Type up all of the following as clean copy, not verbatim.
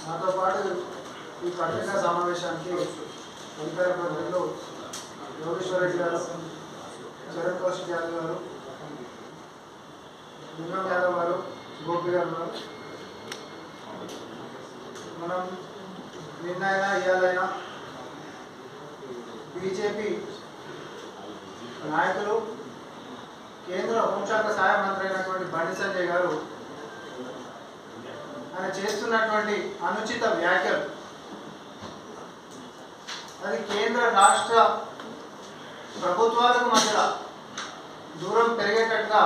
నాతో పాటు ఈ పత్రికా సమావేశానికి అధికార ప్రతినిధులు యోగేశ్వర రెడ్డి గారు, చరణ్ కౌశిక్ యాదవ్ గారు, లింగం యాదవ్ గారు, గోపి గారు ఉన్నారు. మనం నిన్నైనా ఇవాళైనా బీజేపీ నాయకులు కేంద్ర హోంశాఖ సహాయ మంత్రి అయినటువంటి బండి సంజయ్ గారు ఆయన చేస్తున్నటువంటి అనుచిత వ్యాఖ్యలు అది కేంద్ర రాష్ట్ర ప్రభుత్వాలకు మధ్య దూరం పెరిగేటట్టుగా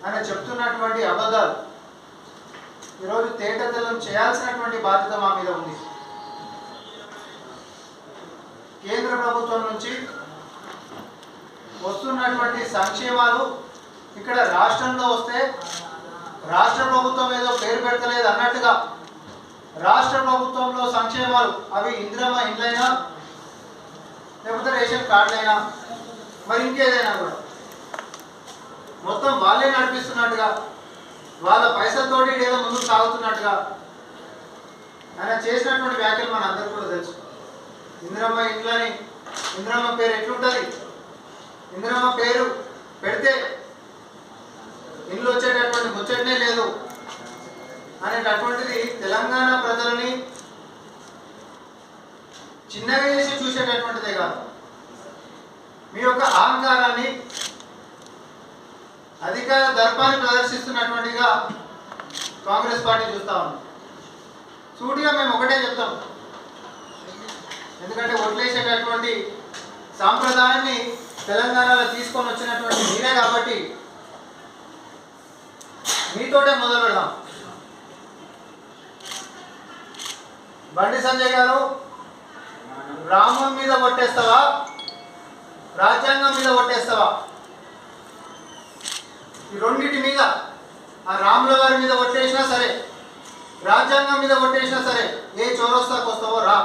ఆయన చెప్తున్నటువంటి అబద్ధాలు ఈరోజు తేటతెల్లం చేయాల్సినటువంటి బాధ్యత మా మీద ఉంది. కేంద్ర ప్రభుత్వం నుంచి వస్తున్నటువంటి సంక్షేమాలు ఇక్కడ రాష్ట్రంలో వస్తే రాష్ట్ర ప్రభుత్వం ఏదో పేరు పెడతలేదు అన్నట్టుగా రాష్ట్ర ప్రభుత్వంలో సంక్షేమాలు అవి ఇందిరమ్మ ఇండ్లైనా లేకపోతే రేషన్ కార్డులైనా మరి ఇంకేదైనా కూడా మొత్తం వాళ్ళే నడిపిస్తున్నట్టుగా వాళ్ళ పైసలతోటి ఏదో ముందుకు సాగుతున్నట్టుగా ఆయన చేసినటువంటి వ్యాఖ్యలు మన అందరికీ కూడా తెలుసు. ఇందిరమ్మ ఇండ్లని ఇందిరమ్మ పేరు ఎట్లుంటుంది, ఇందిరమ్మ పేరు పెడితే ఇల్లు వచ్చేటటువంటి ముచ్చటనే లేదు అనేటటువంటిది తెలంగాణ ప్రజలని చిన్నగా చేసి చూసేటటువంటిదే కాదు, మీ యొక్క అహంకారాన్ని అధికార దర్పాన్ని ప్రదర్శిస్తున్నటువంటిగా కాంగ్రెస్ పార్టీ చూస్తా ఉంది. సూటిగా మేము ఒకటే చెప్తాం, ఎందుకంటే ఓట్లేసేటటువంటి సాంప్రదాయాన్ని తెలంగాణలో తీసుకొని వచ్చినటువంటి మీరే కాబట్టి మీతోటే మొదలు పెడదాం. బండి సంజయ్ గారు, రామం మీద కొట్టేస్తావా, రాజ్యాంగం మీద కొట్టేస్తావా? ఈ రెండింటి మీద, ఆ రాముల వారి మీద కొట్టేసినా సరే, రాజ్యాంగం మీద కొట్టేసినా సరే, ఏ చౌరస్తాకు వస్తావో రా,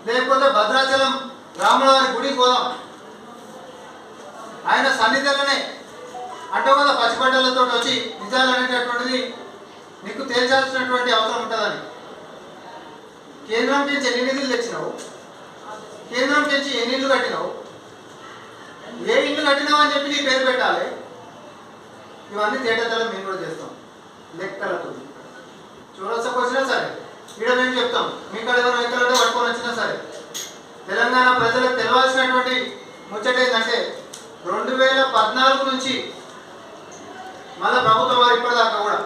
లేకపోతే భద్రాచలం రాముల వారి గుడికి పోదాం. ఆయన సన్నిధిలోనే అంటే కదా పచ్చిబట్టలతో వచ్చి నిజాలు అనేటటువంటిది నీకు తేల్చాల్సినటువంటి అవసరం ఉంటుందని. కేంద్రం నుంచి ఎన్ని నిధులు తెచ్చినావు, కేంద్రం నుంచి ఎన్ని ఇల్లు కట్టినావు, ఏ ఇల్లు కట్టినావు అని చెప్పి నీ పేరు పెట్టాలి. ఇవన్నీ తేటతెల్లం మేము కూడా చేస్తాం లెక్కలతో. చూడొచ్చకు వచ్చినా సరే ఇక్కడ మేము చెప్తాం, మీకు ఎవరు లెక్కలంటే పట్టుకొని వచ్చినా సరే. తెలంగాణ ప్రజలకు తెలవాల్సినటువంటి ముచ్చట ఏంటంటే 2014 నుంచి మళ్ళీ ప్రభుత్వం వారు ఇప్పటిదాకా కూడా